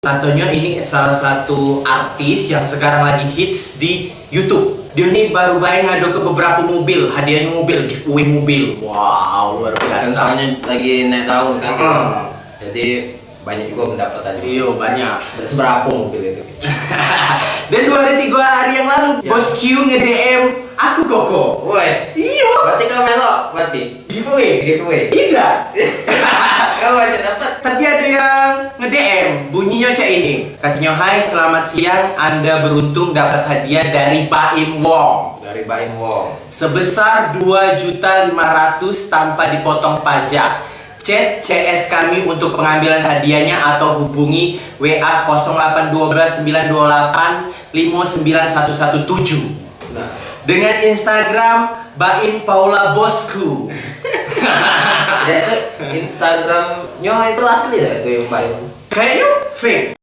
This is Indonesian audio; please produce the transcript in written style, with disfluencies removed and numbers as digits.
Antonio ini salah satu artis yang sekarang lagi hits di YouTube. Dia ini baru ngado ke beberapa mobil, hadiahnya mobil, giveaway mobil. Wow, luar Kan biasa. soalnya lagi naik tahun kan. Jadi banyak juga pendapatannya. Iya, banyak. Dan seberapa mobil itu? Dan 2 hari yang lalu, Ya. Bos Q nge-DM aku Koko. Woi, Iya, berarti kau melok berarti giveaway. giveaway. Tidak. Kau aja dapat. Tapi ada yang nge-DM, bunyinya cak ini. Katanya, "Hai, selamat siang, Anda beruntung dapat hadiah dari Baim Wong Dari Baim Wong. sebesar 2.500.000 tanpa dipotong pajak. Chat CS kami untuk pengambilan hadiahnya atau hubungi WA 0812 928 59117 Nah, dengan Instagram Baim Paula Bosku." ya itu Instagramnya itu asli ya itu yang Baim. Kayaknya fake.